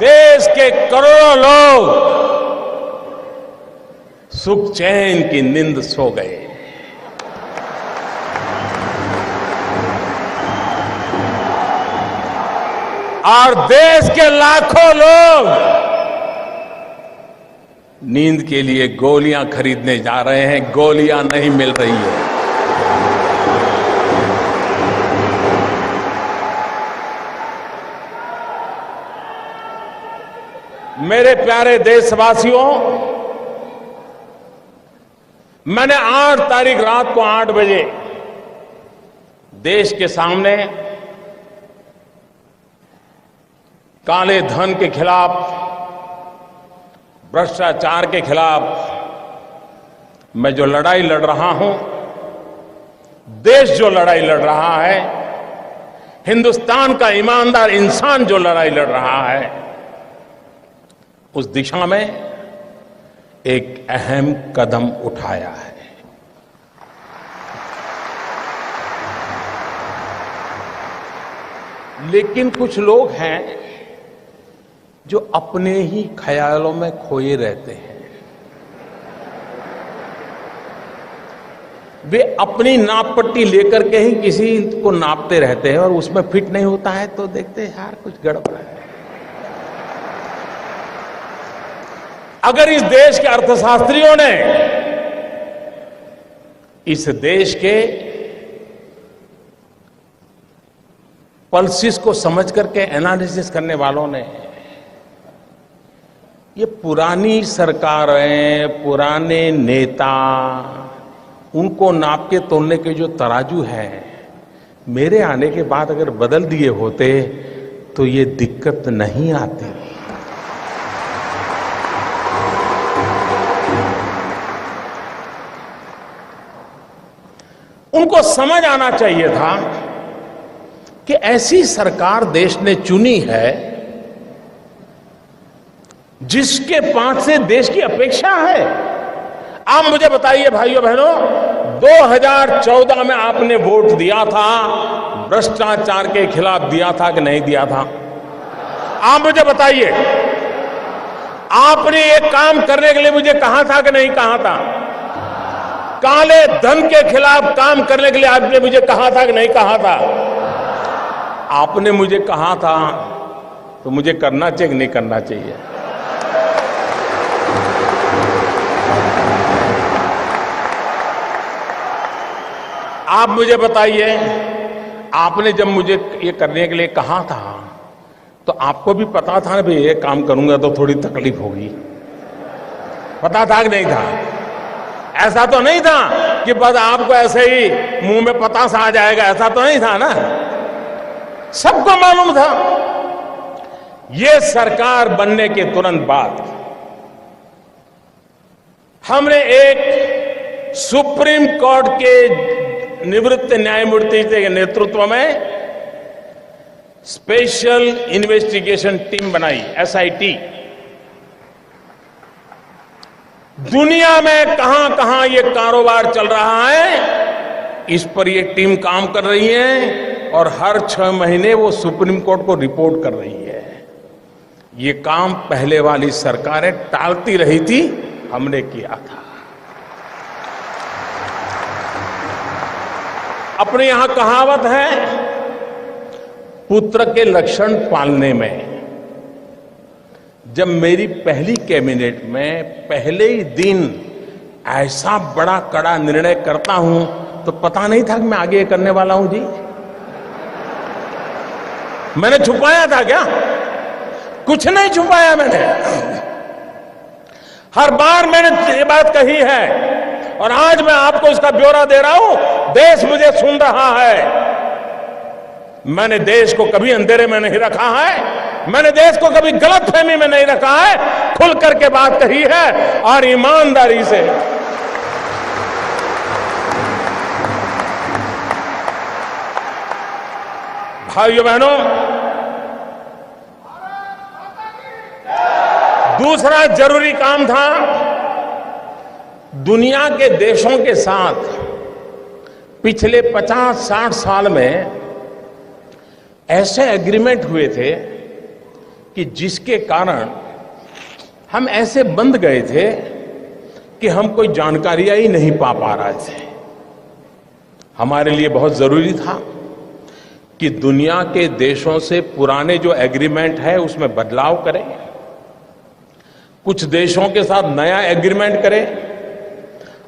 देश के करोड़ों लोग सुख चैन की नींद सो गए। और देश के लाखों लोग नींद के लिए गोलियां खरीदने जा रहे हैं, गोलियां नहीं मिल रही है। मेरे प्यारे देशवासियों, मैंने 8 तारीख रात को 8 बजे देश के सामने काले धन के खिलाफ, भ्रष्टाचार के खिलाफ मैं जो लड़ाई लड़ रहा हूं, देश जो लड़ाई लड़ रहा है, हिंदुस्तान का ईमानदार इंसान जो लड़ाई लड़ रहा है, उस दिशा में एक अहम कदम उठाया है। लेकिन कुछ लोग हैं जो अपने ही ख्यालों में खोए रहते हैं। वे अपनी नाप पट्टी लेकर के ही किसी को नापते रहते हैं और उसमें फिट नहीं होता है तो देखते हैं यार कुछ गड़बड़ है। अगर इस देश के अर्थशास्त्रियों ने, इस देश के पल्सिस को समझ करके एनालिसिस करने वालों ने, ये पुरानी सरकारें, पुराने नेता, उनको नाप के तोलने के जो तराजू है, मेरे आने के बाद अगर बदल दिए होते तो ये दिक्कत नहीं आती। उनको समझ आना चाहिए था कि ऐसी सरकार देश ने चुनी है जिसके पास से देश की अपेक्षा है। आप मुझे बताइए भाइयों बहनों, 2014 में आपने वोट दिया था, भ्रष्टाचार के खिलाफ दिया था कि नहीं दिया था? आप मुझे बताइए, आपने एक काम करने के लिए मुझे कहा था कि नहीं कहा था? काले धन के खिलाफ काम करने के लिए आपने मुझे कहा था कि नहीं कहा था? आपने मुझे कहा था तो मुझे करना चाहिए कि नहीं करना चाहिए? आप मुझे बताइए, आपने जब मुझे ये करने के लिए कहा था तो आपको भी पता था ना भाई ये काम करूंगा तो थोड़ी तकलीफ होगी, पता था कि नहीं था? ऐसा तो नहीं था कि बस आपको ऐसे ही मुंह में पतास आ जाएगा, ऐसा तो नहीं था ना, सबको मालूम था। ये सरकार बनने के तुरंत बाद हमने एक सुप्रीम कोर्ट के निवृत्त न्यायमूर्ति के नेतृत्व में स्पेशल इन्वेस्टिगेशन टीम बनाई, SIT। दुनिया में कहां कहां ये कारोबार चल रहा है, इस पर ये टीम काम कर रही है और हर 6 महीने वो सुप्रीम कोर्ट को रिपोर्ट कर रही है। ये काम पहले वाली सरकारें टालती रही थी, हमने किया था। अपने यहां कहावत है, पुत्र के लक्षण पालने में। जब मेरी पहली कैबिनेट में पहले ही दिन ऐसा बड़ा कड़ा निर्णय करता हूं तो पता नहीं था कि मैं आगे करने वाला हूं जी। मैंने छुपाया था क्या? कुछ नहीं छुपाया मैंने। हर बार मैंने ये बात कही है और आज मैं आपको इसका ब्यौरा दे रहा हूं। देश मुझे सुन रहा है। मैंने देश को कभी अंधेरे में नहीं रखा है, मैंने देश को कभी गलतफहमी में नहीं रखा है, खुल करके बात कही है और ईमानदारी से। भाइयों बहनों, दूसरा जरूरी काम था, दुनिया के देशों के साथ पिछले 50-60 साल में ऐसे एग्रीमेंट हुए थे कि जिसके कारण हम ऐसे बंद गए थे कि हम कोई जानकारियां ही नहीं पा रहे थे। हमारे लिए बहुत जरूरी था कि दुनिया के देशों से पुराने जो एग्रीमेंट है उसमें बदलाव करें, कुछ देशों के साथ नया एग्रीमेंट करें।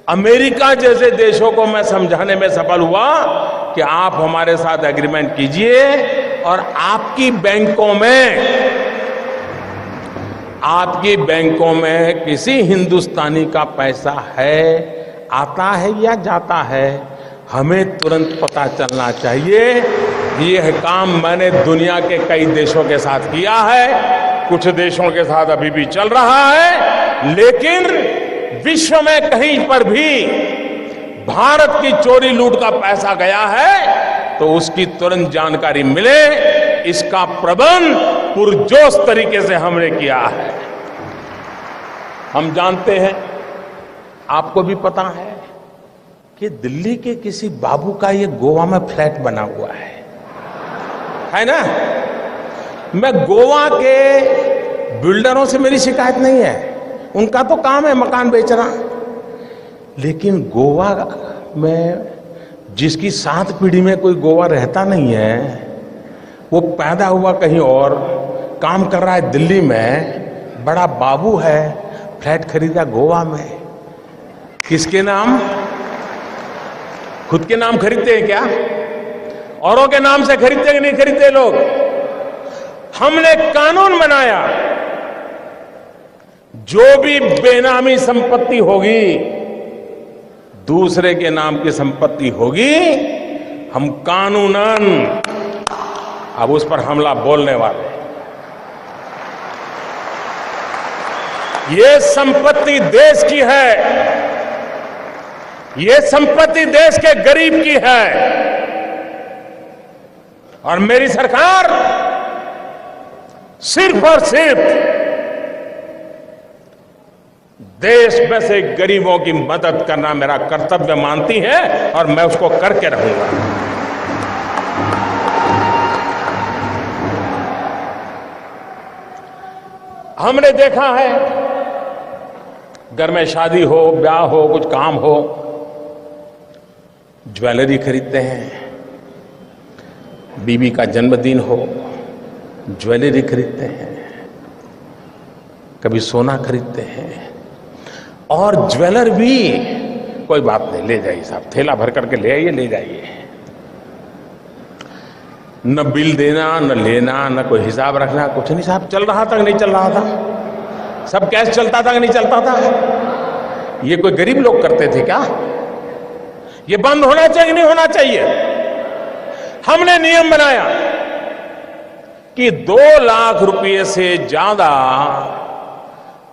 अमेरिका जैसे देशों को मैं समझाने में सफल हुआ कि आप हमारे साथ एग्रीमेंट कीजिए और आपकी बैंकों में किसी हिंदुस्तानी का पैसा है, आता है या जाता है, हमें तुरंत पता चलना चाहिए। यह काम मैंने दुनिया के कई देशों के साथ किया है, कुछ देशों के साथ अभी भी चल रहा है, लेकिन विश्व में कहीं पर भी भारत की चोरी लूट का पैसा गया है तो उसकी तुरंत जानकारी मिले, इसका प्रबंध पुरजोश तरीके से हमने किया है। हम जानते हैं, आपको भी पता है कि दिल्ली के किसी बाबू का ये गोवा में फ्लैट बना हुआ है ना। मैं गोवा के बिल्डरों से मेरी शिकायत नहीं है, उनका तो काम है मकान बेचना, लेकिन गोवा में जिसकी 7 पीढ़ी में कोई गोवा रहता नहीं है, वो पैदा हुआ कहीं और, काम कर रहा है दिल्ली में, बड़ा बाबू है, फ्लैट खरीदा गोवा में। किसके नाम? खुद के नाम खरीदते हैं क्या? औरों के नाम से खरीदते कि नहीं खरीदते लोग? हमने कानून बनाया, जो भी बेनामी संपत्ति होगी, दूसरे के नाम की संपत्ति होगी, हम कानूनन अब उस पर हमला बोलने वाले। ये संपत्ति देश की है, ये संपत्ति देश के गरीब की है, और मेरी सरकार सिर्फ और सिर्फ देश में से गरीबों की मदद करना मेरा कर्तव्य मानती है, और मैं उसको करके रहूंगा। हमने देखा है, घर में शादी हो, ब्याह हो, कुछ काम हो, ज्वेलरी खरीदते हैं, बीवी का जन्मदिन हो, ज्वेलरी खरीदते हैं, कभी सोना खरीदते हैं, और ज्वेलर भी कोई बात नहीं, ले जाइए साहब, थैला भर करके ले आइए, ले जाइए, न बिल देना, न लेना, न कोई हिसाब रखना, कुछ नहीं साहब। चल रहा था कि नहीं चल रहा था? सब कैश चलता था कि नहीं चलता था? ये कोई गरीब लोग करते थे क्या? ये बंद होना चाहिए कि नहीं होना चाहिए? हमने नियम बनाया कि 2 लाख रुपए से ज्यादा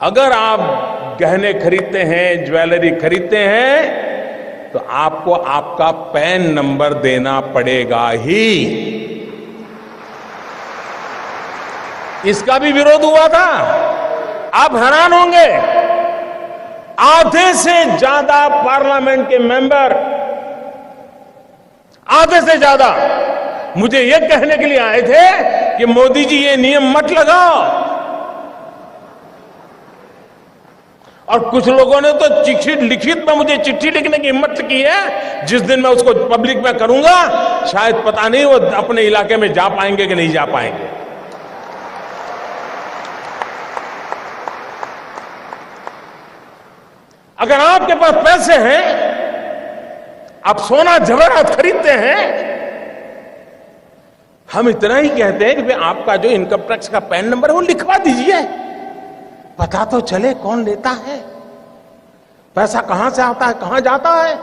अगर आप गहने खरीदते हैं, ज्वेलरी खरीदते हैं, तो आपको आपका पैन नंबर देना पड़ेगा ही। इसका भी विरोध हुआ था। आप हैरान होंगे, आधे से ज्यादा पार्लियामेंट के मेंबर, आधे से ज्यादा मुझे यह कहने के लिए आए थे कि मोदी जी ये नियम मत लगाओ, और कुछ लोगों ने तो चिट्ठी लिखित में मुझे चिट्ठी लिखने की हिम्मत की है। जिस दिन मैं उसको पब्लिक में करूंगा, शायद पता नहीं वो अपने इलाके में जा पाएंगे कि नहीं जा पाएंगे। अगर आपके पास पैसे हैं, आप सोना जवेरात खरीदते हैं, हम इतना ही कहते हैं कि भाई आपका जो इनकम टैक्स का पैन नंबर है वो लिखवा दीजिए, पता तो चले कौन लेता है, पैसा कहां से आता है, कहां जाता है।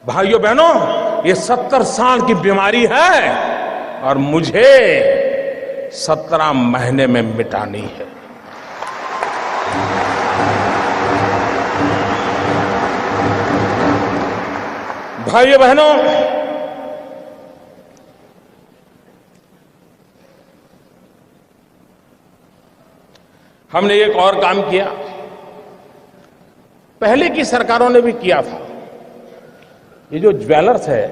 भाइयों बहनों, ये 70 साल की बीमारी है और मुझे 17 महीने में मिटानी है। भाइयों बहनों, हमने एक और काम किया, पहले की सरकारों ने भी किया था। ये जो ज्वेलर्स है,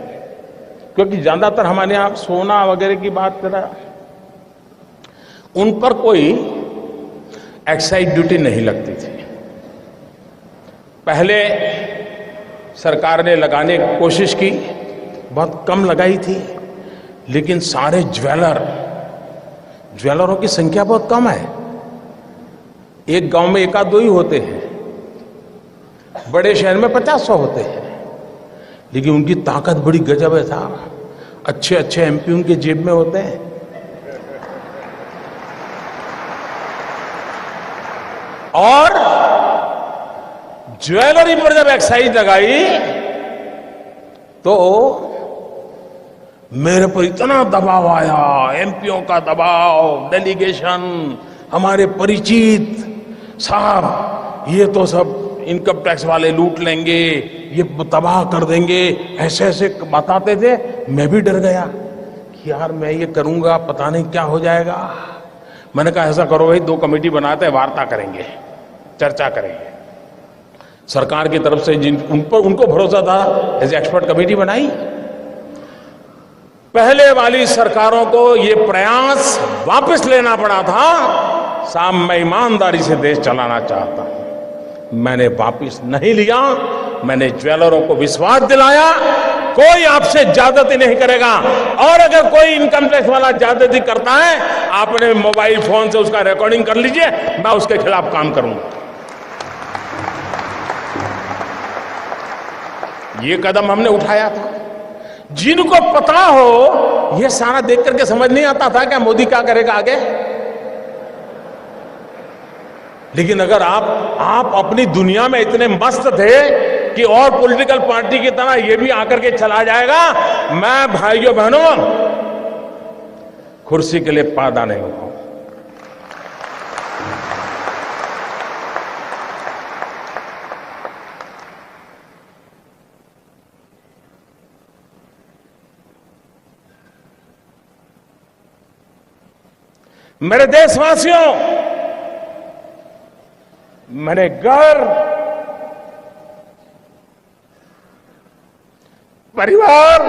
क्योंकि ज्यादातर हमारे यहां सोना वगैरह की बात करा, उन पर कोई एक्साइज ड्यूटी नहीं लगती थी। पहले सरकार ने लगाने की कोशिश की, बहुत कम लगाई थी, लेकिन सारे ज्वेलरों की संख्या बहुत कम है। एक गांव में एक आध दो ही होते हैं, बड़े शहर में 50-100 होते हैं, लेकिन उनकी ताकत बड़ी गजब है साहब। अच्छे अच्छे एमपी उनके जेब में होते हैं। और ज्वेलरी पर जब एक्साइज लगाई तो मेरे पर इतना दबाव आया, एमपीओ का दबाव, डेलीगेशन, हमारे परिचित, साहब ये तो सब इनकम टैक्स वाले लूट लेंगे, ये तबाह कर देंगे, ऐसे ऐसे बताते थे। मैं भी डर गया कि यार मैं ये करूंगा पता नहीं क्या हो जाएगा। मैंने कहा ऐसा करो भाई, 2 कमेटी बनाते हैं, वार्ता करेंगे, चर्चा करेंगे। सरकार की तरफ से उनको भरोसा था, ऐसे एक्सपर्ट कमेटी बनाई। पहले वाली सरकारों को ये प्रयास वापस लेना पड़ा था। साहब मैं ईमानदारी से देश चलाना चाहता हूं, मैंने वापस नहीं लिया। मैंने ज्वेलरों को विश्वास दिलाया कोई आपसे ज्यादती नहीं करेगा, और अगर कोई इनकम टैक्स वाला ज्यादती करता है, आपने मोबाइल फोन से उसका रिकॉर्डिंग कर लीजिए, मैं उसके खिलाफ काम करूंगा। ये कदम हमने उठाया था। जिनको पता हो, ये सारा देख करके समझ नहीं आता था क्या मोदी क्या करेगा आगे। लेकिन अगर आप अपनी दुनिया में इतने मस्त थे कि और पॉलिटिकल पार्टी की तरह ये भी आकर के चला जाएगा, मैं भाइयों बहनों कुर्सी के लिए पैदा नहीं हुआ। मेरे देशवासियों, मैंने घर, परिवार,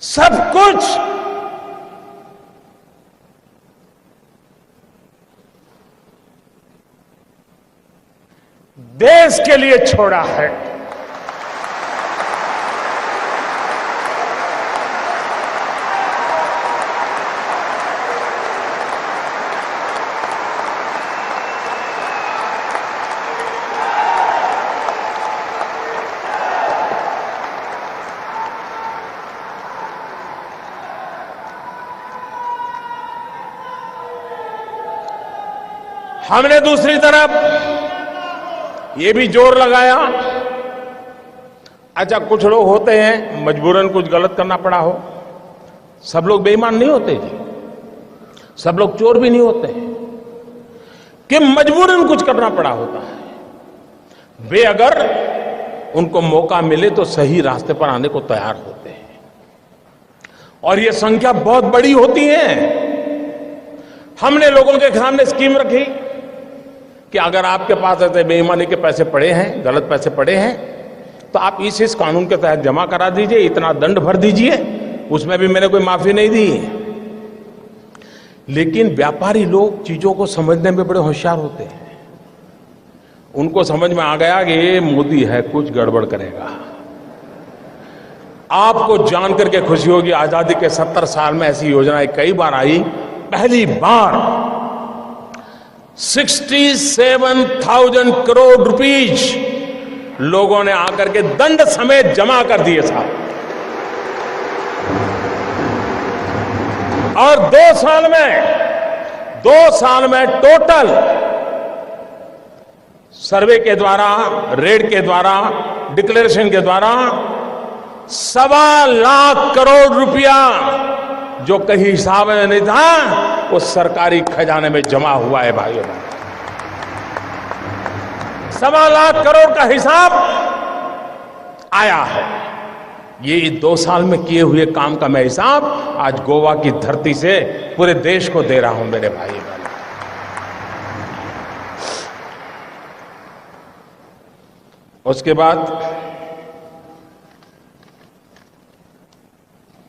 सब कुछ देश के लिए छोड़ा है। हमने दूसरी तरफ ये भी जोर लगाया, अच्छा कुछ लोग होते हैं मजबूरन कुछ गलत करना पड़ा हो। सब लोग बेईमान नहीं होते जी, सब लोग चोर भी नहीं होते कि मजबूरन कुछ करना पड़ा होता है। वे अगर उनको मौका मिले तो सही रास्ते पर आने को तैयार होते हैं, और ये संख्या बहुत बड़ी होती है। हमने लोगों के सामने स्कीम रखी कि अगर आपके पास ऐसे बेईमानी के पैसे पड़े हैं, गलत पैसे पड़े हैं, तो आप इस कानून के तहत जमा करा दीजिए, इतना दंड भर दीजिए। उसमें भी मैंने कोई माफी नहीं दी। लेकिन व्यापारी लोग चीजों को समझने में बड़े होशियार होते हैं। उनको समझ में आ गया कि ये मोदी है, कुछ गड़बड़ करेगा। आपको जानकर करके खुशी होगी, आजादी के 70 साल में ऐसी योजनाएं कई बार आई। पहली बार 67,000 करोड़ रुपीज लोगों ने आकर के दंड समेत जमा कर दिए साहब। और 2 साल में टोटल सर्वे के द्वारा, रेड के द्वारा, डिक्लेरेशन के द्वारा 1.25 लाख करोड़ रुपया जो कहीं हिसाब में नहीं था, वो सरकारी खजाने में जमा हुआ है भाइयों। 1.25 लाख करोड़ का हिसाब आया है। ये 2 साल में किए हुए काम का मैं हिसाब आज गोवा की धरती से पूरे देश को दे रहा हूं मेरे भाई। उसके बाद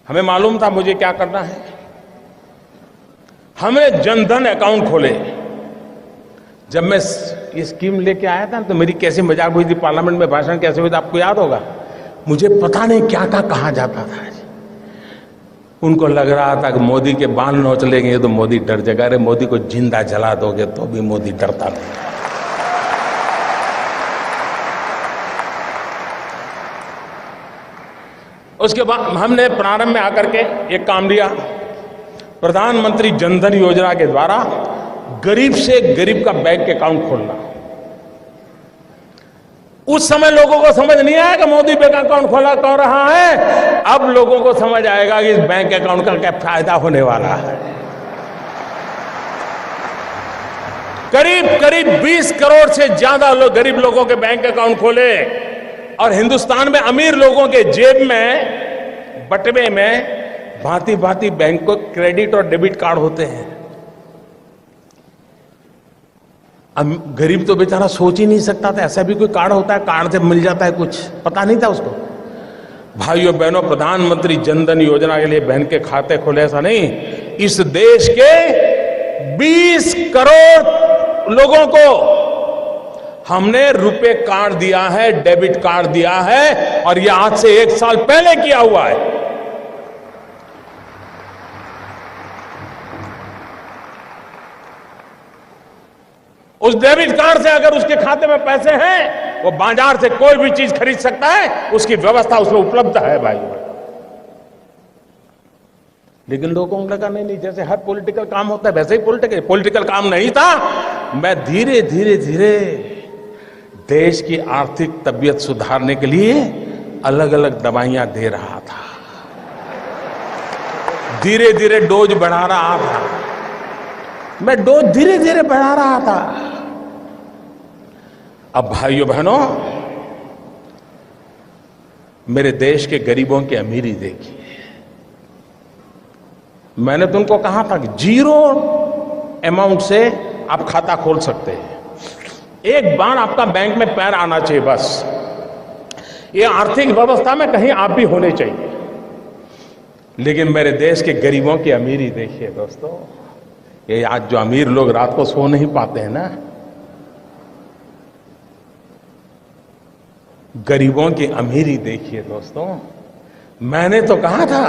हमें मालूम था मुझे क्या करना है। हमने जनधन अकाउंट खोले। जब मैं ये स्कीम लेके आया था तो मेरी कैसी मजाक हुई थी, पार्लियामेंट में भाषण कैसे हुई थी आपको याद होगा। मुझे पता नहीं क्या क्या कहा जाता था। उनको लग रहा था कि मोदी के बाल नोच लेंगे तो मोदी डर जाएगा। अरे मोदी को जिंदा जला दोगे तो भी मोदी डरता नहीं। उसके बाद हमने प्रारंभ में आकर के एक काम लिया, प्रधानमंत्री जनधन योजना के द्वारा गरीब से गरीब का बैंक अकाउंट खोलना। उस समय लोगों को समझ नहीं आया कि मोदी बैंक अकाउंट खोला कौन रहा है। अब लोगों को समझ आएगा कि इस बैंक अकाउंट का क्या फायदा होने वाला है। करीब करीब 20 करोड़ से ज्यादा गरीब लोगों के बैंक अकाउंट खोले और हिंदुस्तान में अमीर लोगों के जेब में बटवे में भांति भांति बैंक को क्रेडिट और डेबिट कार्ड होते हैं। गरीब तो बेचारा सोच ही नहीं सकता था ऐसा भी कोई कार्ड होता है, कार्ड से मिल जाता है कुछ, पता नहीं था उसको। भाइयों बहनों, प्रधानमंत्री जनधन योजना के लिए बहन के खाते खोले ऐसा नहीं, इस देश के 20 करोड़ लोगों को हमने रुपए कार्ड दिया है, डेबिट कार्ड दिया है और यह आज से 1 साल पहले किया हुआ है। उस डेबिट कार्ड से अगर उसके खाते में पैसे हैं, वो बाजार से कोई भी चीज खरीद सकता है, उसकी व्यवस्था उसमें उपलब्ध है भाई। लेकिन लोगों को लगा नहीं, जैसे हर पॉलिटिकल काम होता है वैसे ही पॉलिटिकल काम नहीं था। मैं धीरे धीरे धीरे देश की आर्थिक तबीयत सुधारने के लिए अलग अलग दवाइयां दे रहा था, धीरे धीरे डोज बढ़ा रहा था। मैं डोज धीरे धीरे बढ़ा रहा था। अब भाइयों बहनों, मेरे देश के गरीबों की अमीरी देखिए। मैंने तुमको कहा था कि 0 अमाउंट से आप खाता खोल सकते हैं। एक बार आपका बैंक में पैर आना चाहिए बस। ये आर्थिक व्यवस्था में कहीं आप भी होने चाहिए। लेकिन मेरे देश के गरीबों की अमीरी देखिए दोस्तों। ये आज जो अमीर लोग रात को सो नहीं पाते हैं ना, गरीबों की अमीरी देखिए दोस्तों। मैंने तो कहा था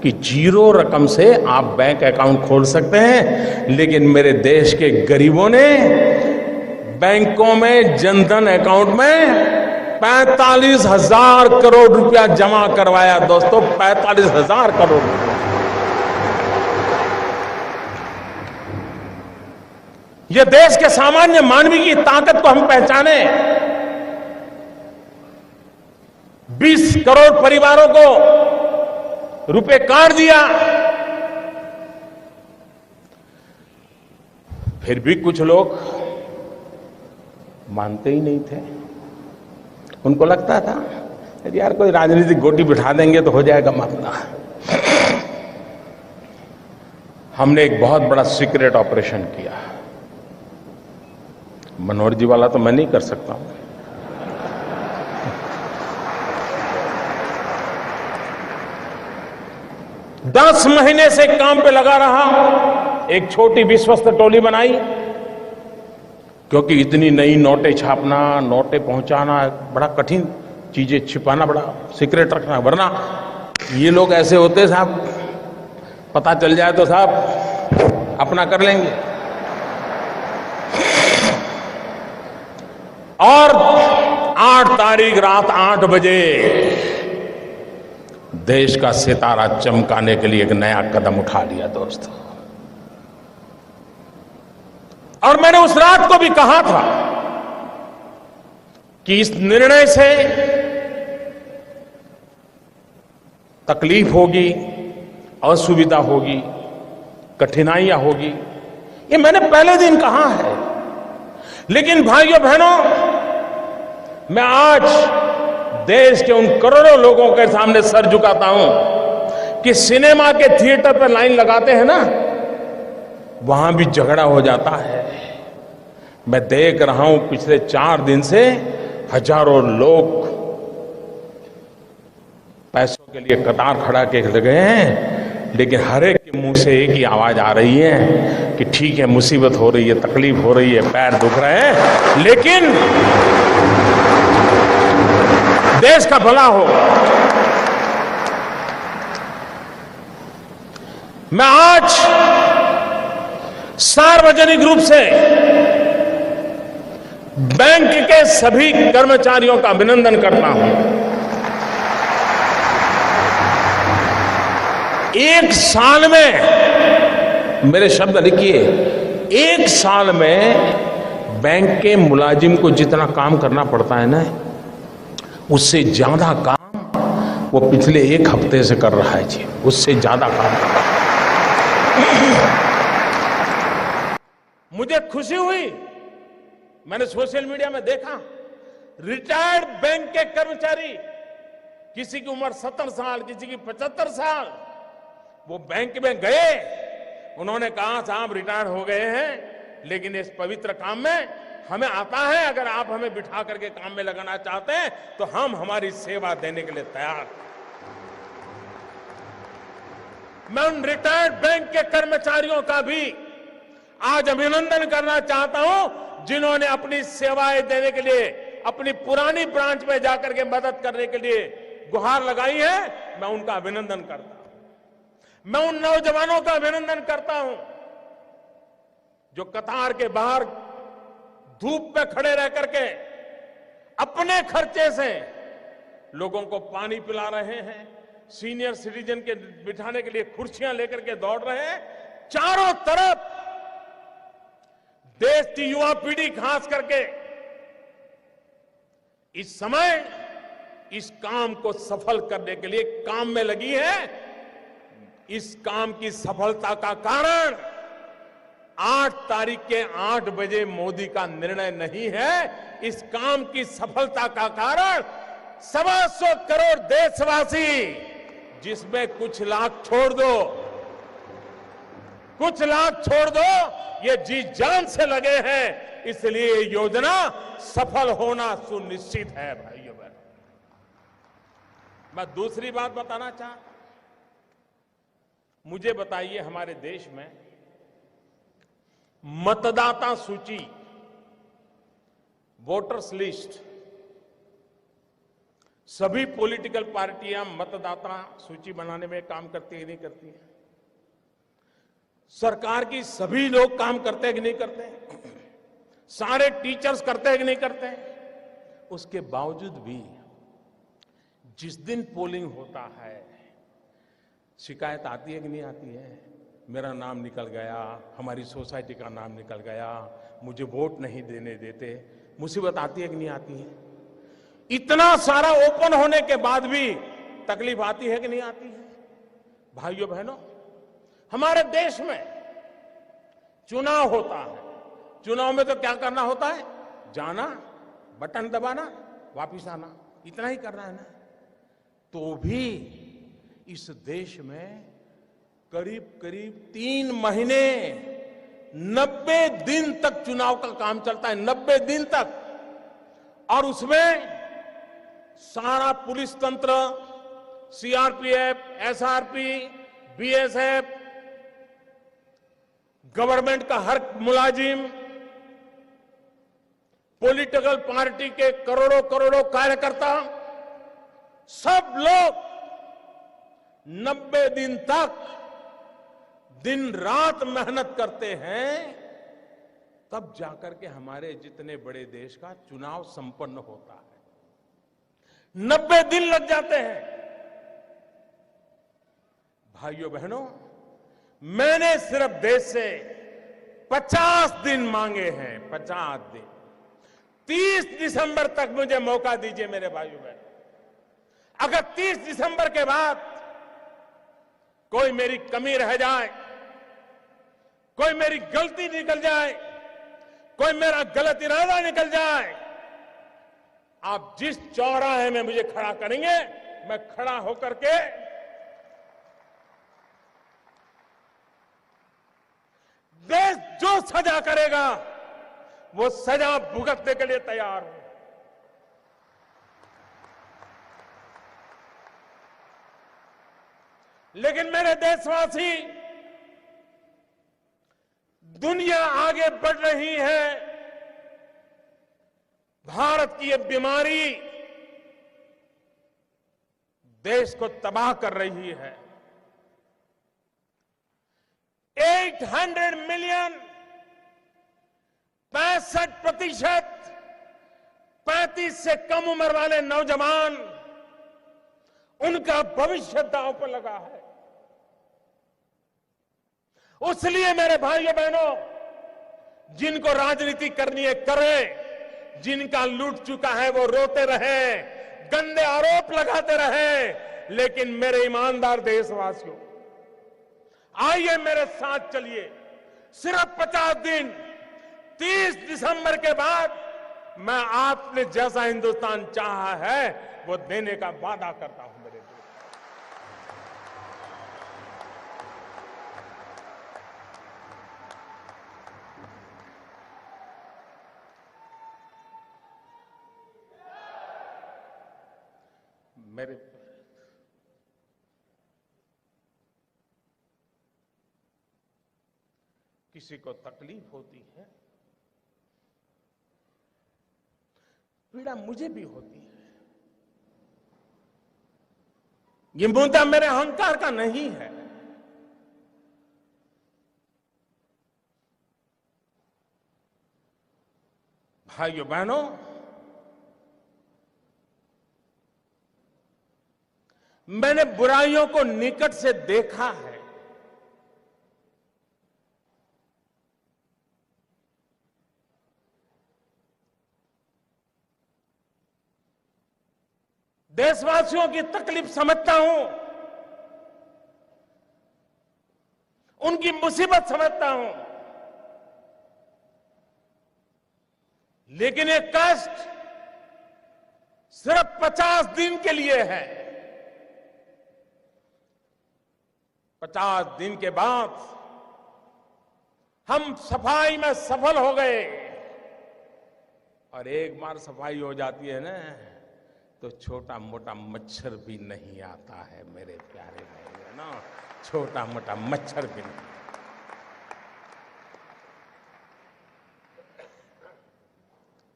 कि 0 रकम से आप बैंक अकाउंट खोल सकते हैं, लेकिन मेरे देश के गरीबों ने बैंकों में जनधन अकाउंट में 45,000 करोड़ रुपया जमा करवाया दोस्तों। 45,000 करोड़ रुपया। यह देश के सामान्य मानवी की ताकत को हम पहचाने। 20 करोड़ परिवारों को रुपए कार्ड दिया। फिर भी कुछ लोग मानते ही नहीं थे। उनको लगता था यार कोई राजनीतिक गोटी बिठा देंगे तो हो जाएगा मामला। हमने एक बहुत बड़ा सीक्रेट ऑपरेशन किया। मनोहर जी वाला तो मैं नहीं कर सकता हूं। दस महीने से काम पे लगा रहा। एक छोटी विश्वस्त टोली बनाई, क्योंकि इतनी नई नोटें छापना, नोटें पहुंचाना बड़ा कठिन, चीजें छिपाना बड़ा सीक्रेट रखना, वरना ये लोग ऐसे होते साहब, पता चल जाए तो साहब अपना कर लेंगे। और 8 तारीख रात 8 बजे देश का सितारा चमकाने के लिए एक नया कदम उठा लिया दोस्तों। और मैंने उस रात को भी कहा था कि इस निर्णय से तकलीफ होगी, असुविधा होगी, कठिनाइयां होगी, ये मैंने पहले दिन कहा है। लेकिन भाइयों बहनों, मैं आज देश के उन करोड़ों लोगों के सामने सर झुकाता हूं कि सिनेमा के थिएटर पर लाइन लगाते हैं ना, वहां भी झगड़ा हो जाता है। मैं देख रहा हूं पिछले 4 दिन से हजारों लोग पैसों के लिए कतार खड़ा के लगे हैं, लेकिन हर एक के मुंह से एक ही आवाज आ रही है कि ठीक है, मुसीबत हो रही है, तकलीफ हो रही है, पैर दुख रहे हैं, लेकिन देश का भला हो। मैं आज सार्वजनिक रूप से बैंक के सभी कर्मचारियों का अभिनंदन करता हूं। एक साल में, मेरे शब्द लिखिए, एक साल में बैंक के मुलाजिम को जितना काम करना पड़ता है ना, उससे ज्यादा काम वो पिछले एक हफ्ते से कर रहा है जी, उससे ज्यादा काम कर रहा है। मुझे खुशी हुई, मैंने सोशल मीडिया में देखा, रिटायर्ड बैंक के कर्मचारी, किसी की उम्र 70 साल, किसी की 75 साल, वो बैंक में गए, उन्होंने कहा साहब रिटायर हो गए हैं, लेकिन इस पवित्र काम में हमें आता है, अगर आप हमें बिठा करके काम में लगाना चाहते हैं तो हम हमारी सेवा देने के लिए तैयार हैं। मैं उन रिटायर्ड बैंक के कर्मचारियों का भी आज अभिनंदन करना चाहता हूं, जिन्होंने अपनी सेवाएं देने के लिए अपनी पुरानी ब्रांच में जाकर के मदद करने के लिए गुहार लगाई है। मैं उनका अभिनंदन करता हूं। मैं उन नौजवानों का अभिनंदन करता हूं जो कतार के बाहर धूप में खड़े रह करके अपने खर्चे से लोगों को पानी पिला रहे हैं, सीनियर सिटीजन के बिठाने के लिए कुर्सियां लेकर के दौड़ रहे हैं। चारों तरफ देश की युवा पीढ़ी खास करके इस समय इस काम को सफल करने के लिए काम में लगी है। इस काम की सफलता का कारण 8 तारीख के 8 बजे मोदी का निर्णय नहीं है। इस काम की सफलता का कारण 125 करोड़ देशवासी, जिसमें कुछ लाख छोड़ दो, कुछ लाख छोड़ दो, ये जी जान से लगे हैं, इसलिए ये योजना सफल होना सुनिश्चित है। भाइयों बहनों, मैं दूसरी बात बताना चाहता, मुझे बताइए, हमारे देश में मतदाता सूची, वोटर्स लिस्ट, सभी पॉलिटिकल पार्टियां मतदाता सूची बनाने में काम करती है, नहीं करती है? सरकार की सभी लोग काम करते हैं कि नहीं करते? सारे टीचर्स करते हैं कि नहीं करते? उसके बावजूद भी जिस दिन पोलिंग होता है, शिकायत आती है कि नहीं आती है? मेरा नाम निकल गया, हमारी सोसाइटी का नाम निकल गया, मुझे वोट नहीं देने देते। मुसीबत आती है कि नहीं आती है? इतना सारा ओपन होने के बाद भी तकलीफ आती है कि नहीं आती है? भाइयों बहनों, हमारे देश में चुनाव होता है। चुनाव में तो क्या करना होता है? जाना, बटन दबाना, वापिस आना, इतना ही करना है ना। तो भी इस देश में करीब करीब 3 महीने 90 दिन तक चुनाव का काम चलता है, 90 दिन तक। और उसमें सारा पुलिस तंत्र, सीआरपीएफ, एसआरपी, बीएसएफ, गवर्नमेंट का हर मुलाजिम, पॉलिटिकल पार्टी के करोड़ों करोड़ों कार्यकर्ता, सब लोग 90 दिन तक दिन रात मेहनत करते हैं, तब जाकर के हमारे जितने बड़े देश का चुनाव संपन्न होता है। 90 दिन लग जाते हैं। भाइयों बहनों, मैंने सिर्फ देश से 50 दिन मांगे हैं, 50 दिन। 30 दिसंबर तक मुझे मौका दीजिए मेरे भाइयों बहनों। अगर 30 दिसंबर के बाद कोई मेरी कमी रह जाए, कोई मेरी गलती निकल जाए, कोई मेरा गलत इरादा निकल जाए, आप जिस चौराहे में मुझे खड़ा करेंगे, मैं खड़ा होकर के देश जो सजा करेगा वो सजा भुगतने के लिए तैयार हूं। लेकिन मेरे देशवासी, दुनिया आगे बढ़ रही है, भारत की ये बीमारी देश को तबाह कर रही है। 800 मिलियन, 65%, 35 से कम उम्र वाले नौजवान, उनका भविष्य दांव पर लगा है। इसलिए मेरे भाइयों बहनों, जिनको राजनीति करनी है करें, जिनका लूट चुका है वो रोते रहे, गंदे आरोप लगाते रहे, लेकिन मेरे ईमानदार देशवासियों, आइए मेरे साथ चलिए। सिर्फ 50 दिन, 30 दिसंबर के बाद मैं आपने जैसा हिंदुस्तान चाहा है वो देने का वादा करता हूं मेरे देश। मेरे किसी को तकलीफ होती है, पीड़ा मुझे भी होती है। ये मुद्दा मेरे अहंकार का नहीं है। भाइयों बहनों, मैंने बुराइयों को निकट से देखा है। देशवासियों की तकलीफ समझता हूं, उनकी मुसीबत समझता हूं, लेकिन ये कष्ट सिर्फ 50 दिन के लिए है। 50 दिन के बाद हम सफाई में सफल हो गए, और एक बार सफाई हो जाती है ना, तो छोटा मोटा मच्छर भी नहीं आता है मेरे प्यारे भाई, है ना, छोटा मोटा मच्छर भी नहीं।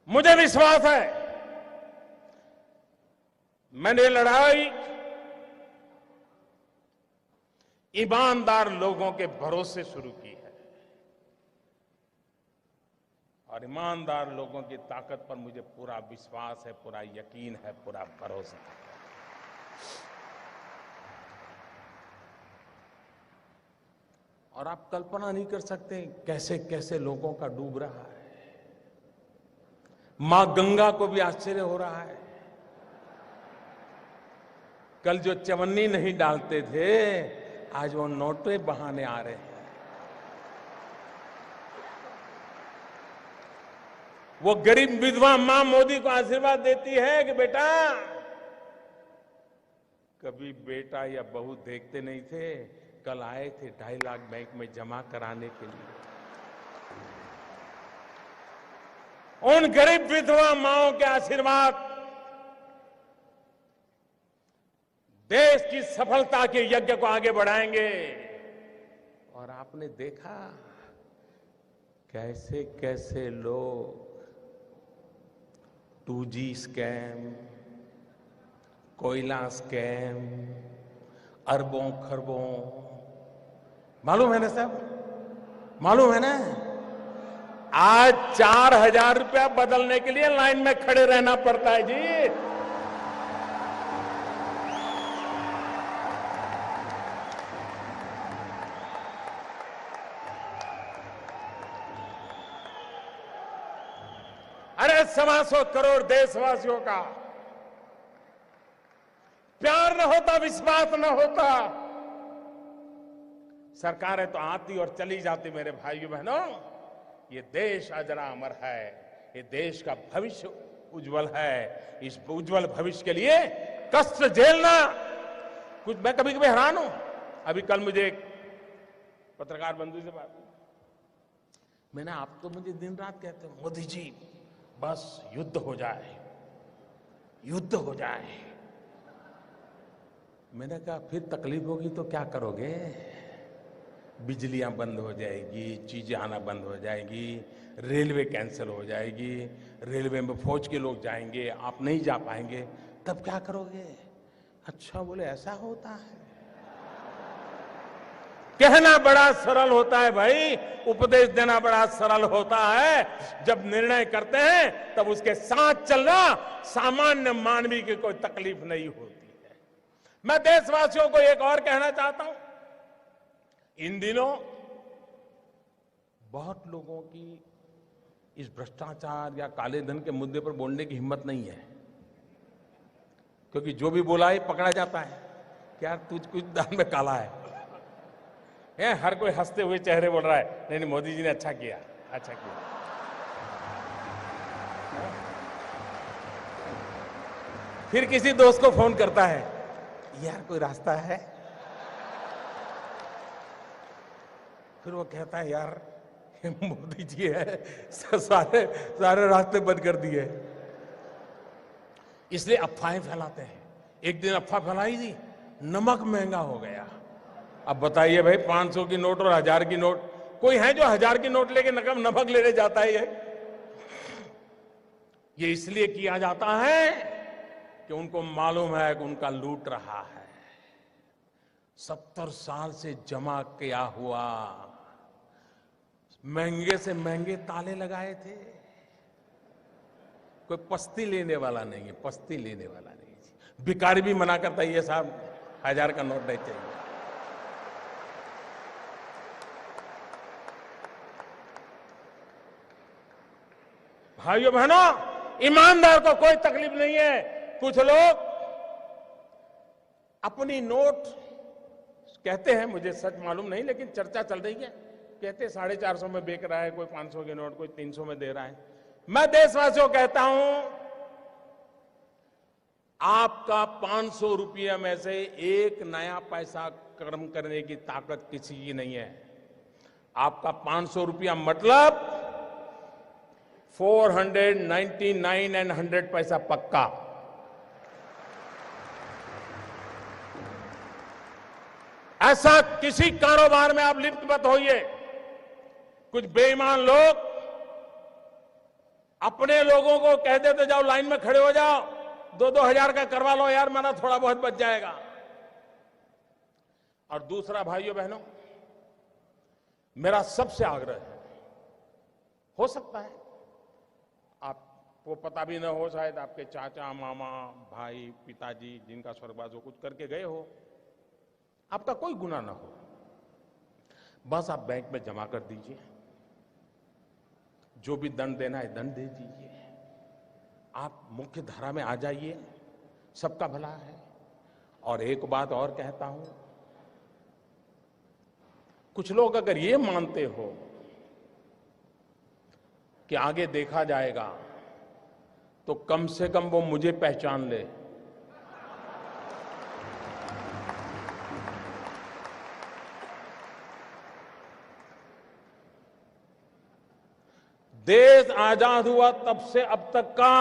मुझे विश्वास है, मैंने लड़ाई ईमानदार लोगों के भरोसे शुरू की है, और ईमानदार लोगों की ताकत पर मुझे पूरा विश्वास है, पूरा यकीन है, पूरा भरोसा है। और आप कल्पना नहीं कर सकते कैसे कैसे लोगों का डूब रहा है। मां गंगा को भी आश्चर्य हो रहा है। कल जो चवन्नी नहीं डालते थे, आज वो नोटे बहाने आ रहे हैं। वो गरीब विधवा मां मोदी को आशीर्वाद देती है कि बेटा, कभी बेटा या बहू देखते नहीं थे, कल आए थे 2.5 लाख बैंक में जमा कराने के लिए। उन गरीब विधवा माओं के आशीर्वाद देश की सफलता के यज्ञ को आगे बढ़ाएंगे। और आपने देखा कैसे कैसे लोग 2G स्कैम, कोयला स्कैम, अरबों खरबों, मालूम है ना साहब, मालूम है ना। आज 4,000 रुपया बदलने के लिए लाइन में खड़े रहना पड़ता है जी। अरे 125 करोड़ देशवासियों का प्यार न होता, विश्वास न होता, सरकारें तो आती और चली जाती। मेरे भाइयों बहनों, ये देश अजरा अमर है, ये देश का भविष्य उज्जवल है। इस उज्जवल भविष्य के लिए कष्ट झेलना, कुछ मैं कभी कभी हैरान हूं। अभी कल मुझे एक पत्रकार बंधु से बात हुई, मैंने, आप तो मुझे दिन रात कहते हो मोदी जी बस युद्ध हो जाए, युद्ध हो जाए। मैंने कहा फिर तकलीफ होगी तो क्या करोगे? बिजलियां बंद हो जाएगी, चीजें आना बंद हो जाएगी, रेलवे कैंसिल हो जाएगी, रेलवे में फौज के लोग जाएंगे, आप नहीं जा पाएंगे, तब क्या करोगे? अच्छा, बोले ऐसा होता है। कहना बड़ा सरल होता है भाई, उपदेश देना बड़ा सरल होता है। जब निर्णय करते हैं तब उसके साथ चलना सामान्य मानवी की कोई तकलीफ नहीं होती है। मैं देशवासियों को एक और कहना चाहता हूं, इन दिनों बहुत लोगों की इस भ्रष्टाचार या काले धन के मुद्दे पर बोलने की हिम्मत नहीं है, क्योंकि जो भी बोला है पकड़ा जाता है। क्या तुझ कुछ दान में काला है? हर कोई हंसते हुए चेहरे बोल रहा है, नहीं नहीं मोदी जी ने अच्छा किया, अच्छा किया। फिर किसी दोस्त को फोन करता है, यार कोई रास्ता है? फिर वो कहता है, यार मोदी जी है, सारे रास्ते बंद कर दिए। इसलिए अफवाहें फैलाते हैं। एक दिन अफवाह फैलाई थी, नमक महंगा हो गया। अब बताइए भाई, 500 की नोट और 1000 की नोट, कोई है जो 1000 की नोट लेके नमक लेने जाता है? ये इसलिए किया जाता है कि उनको मालूम है कि उनका लूट रहा है। 70 साल से जमा किया हुआ महंगे से महंगे ताले लगाए थे। कोई पस्ती लेने वाला नहीं है, पस्ती लेने वाला नहीं है। भिखारी भी मना करता है, ये साहब 1000 का नोट नहीं चाहिए। भाइयों बहनों, ईमानदार को कोई तकलीफ नहीं है। कुछ लोग अपनी नोट कहते हैं, मुझे सच मालूम नहीं, लेकिन चर्चा चल रही है, कहते 450 में बेच रहा है, कोई 500 की नोट, कोई 300 में दे रहा है। मैं देशवासियों कहता हूं, आपका 500 रुपये में से एक नया पैसा कर्म करने की ताकत किसी की नहीं है। आपका 500 रुपया मतलब 499 एंड 100 पैसा पक्का। ऐसा किसी कारोबार में आप लिप्त मत होइए। कुछ बेईमान लोग अपने लोगों को कह देते, जाओ लाइन में खड़े हो जाओ, 2-2 हजार का करवा लो यार, मेरा थोड़ा बहुत बच जाएगा। और दूसरा, भाइयों बहनों, मेरा सबसे आग्रह है, हो सकता है आपको पता भी न हो, शायद आपके चाचा, मामा, भाई, पिताजी जिनका स्वर्गवास हो कुछ करके गए हो, आपका कोई गुनाह ना हो, बस आप बैंक में जमा कर दीजिए, जो भी दंड देना है दंड दे दीजिए, आप मुख्य धारा में आ जाइए, सबका भला है। और एक बात और कहता हूं, कुछ लोग अगर ये मानते हो कि आगे देखा जाएगा, तो कम से कम वो मुझे पहचान ले। देश आजाद हुआ तब से अब तक का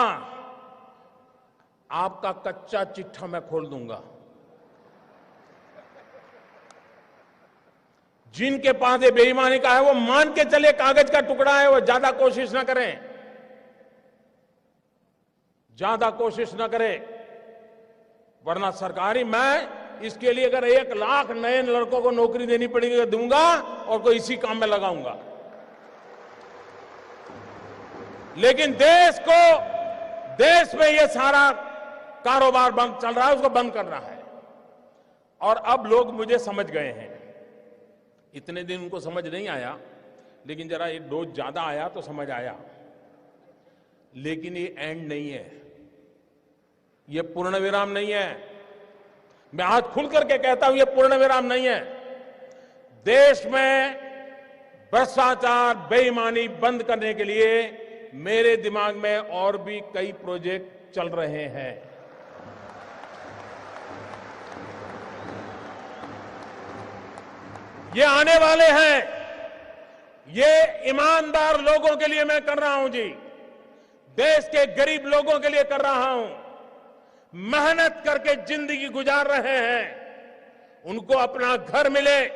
आपका कच्चा चिट्ठा मैं खोल दूंगा। जिनके पास ये बेईमानी का है वो मान के चले कागज का टुकड़ा है, वो ज्यादा कोशिश ना करें, ज्यादा कोशिश ना करें, वरना सरकारी मैं इसके लिए अगर 1 लाख नए लड़कों को नौकरी देनी पड़ेगी दूंगा और कोई इसी काम में लगाऊंगा। लेकिन देश में ये सारा कारोबार बंद चल रहा है, उसको बंद करना है। और अब लोग मुझे समझ गए हैं, इतने दिन उनको समझ नहीं आया, लेकिन जरा एक डोज ज्यादा आया तो समझ आया। लेकिन ये एंड नहीं है, ये पूर्ण विराम नहीं है। मैं आज खुल करके कहता हूं, ये पूर्ण विराम नहीं है। देश में भ्रष्टाचार, बेईमानी बंद करने के लिए मेरे दिमाग में और भी कई प्रोजेक्ट चल रहे हैं। ये आने वाले हैं, ये ईमानदार लोगों के लिए मैं कर रहा हूं जी, देश के गरीब लोगों के लिए कर रहा हूं, मेहनत करके जिंदगी गुजार रहे हैं, उनको अपना घर मिले,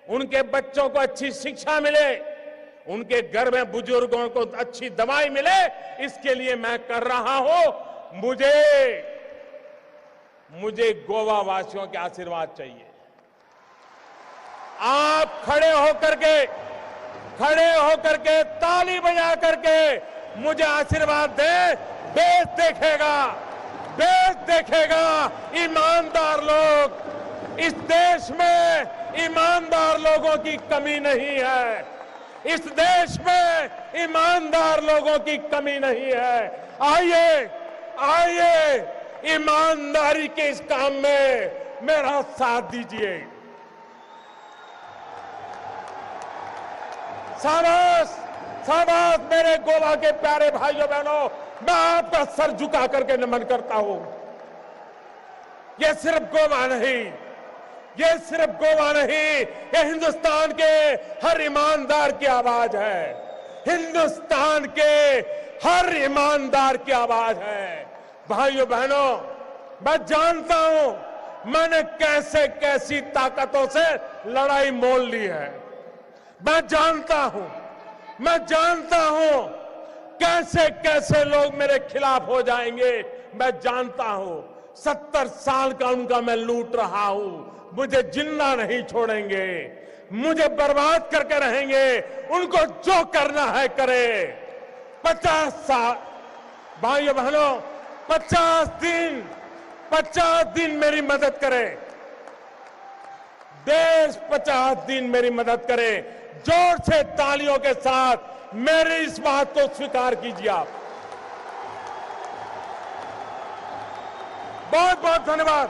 उनके बच्चों को अच्छी शिक्षा मिले, उनके घर में बुजुर्गों को अच्छी दवाई मिले, इसके लिए मैं कर रहा हूं। मुझे गोवा वासियों के आशीर्वाद चाहिए। आप खड़े होकर के ताली बजा करके मुझे आशीर्वाद दें। देश देखेगा ईमानदार लोग। इस देश में ईमानदार लोगों की कमी नहीं है। इस देश में ईमानदार लोगों की कमी नहीं है। आइए ईमानदारी के इस काम में मेरा साथ दीजिए। शाबाश मेरे गोवा के प्यारे भाइयों बहनों, मैं आपका सर झुका करके नमन करता हूं। ये सिर्फ गोवा नहीं, ये हिंदुस्तान के हर ईमानदार की आवाज है। हिंदुस्तान के हर ईमानदार की आवाज है। भाइयों बहनों, मैं जानता हूं मैंने कैसे कैसी ताकतों से लड़ाई मोल ली है। मैं जानता हूं कैसे कैसे लोग मेरे खिलाफ हो जाएंगे। मैं जानता हूं 70 साल का उनका मैं लूट रहा हूं। मुझे जिंदा नहीं छोड़ेंगे, मुझे बर्बाद करके रहेंगे। उनको जो करना है करे। 50 साल भाइयों बहनों, 50 दिन मेरी मदद करे। देश 50 दिन मेरी मदद करे। जोर से तालियों के साथ मेरी इस बात को स्वीकार कीजिए आप। बहुत बहुत धन्यवाद।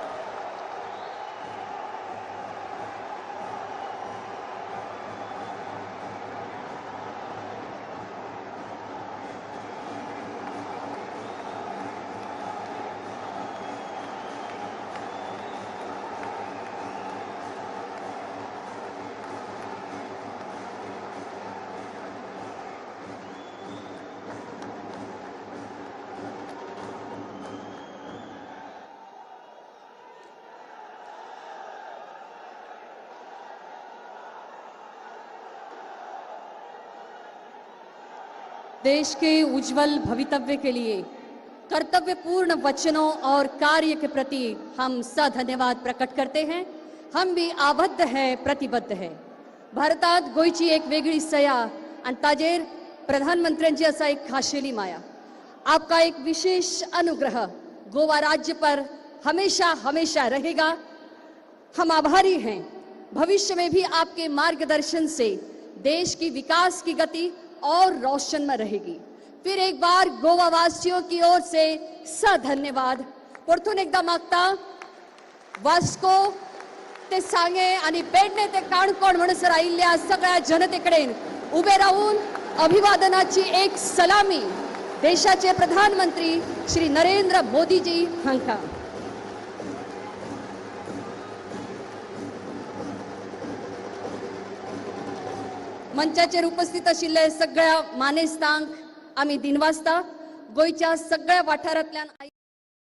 देश के उज्जवल भवितव्य के लिए कर्तव्यपूर्ण वचनों और कार्य के प्रति हम सधन्यवाद प्रकट करते हैं। हम भी आबद्ध है, प्रतिबद्ध है। भारतात गोयची एक वेगळी सया आणि ताजेर प्रधानमंत्र्यांची असा एक खाशेली माया। आपका एक विशेष अनुग्रह गोवा राज्य पर हमेशा हमेशा रहेगा। हम आभारी हैं। भविष्य में भी आपके मार्गदर्शन से देश की विकास की गति और रोशन में रहेगी। फिर एक बार गोवा वासियों की ओर से सधन्यवाद। परतून एकदा मागता वास्को ते सांगे आणि पेडणे ते काणकोण म्हणसर आयिल्ल्या सगळ्या जनतेकडे उभे राहून अभिवादनाची एक सलामी देशाचे प्रधानमंत्री श्री नरेंद्र मोदीजी हांका। मंचाचेर उपस्थित आशिल्ले सगळ्या मानेस्तांक आम्ही दिनवासता गोयच्या सगळ्या वाठारांतल्यान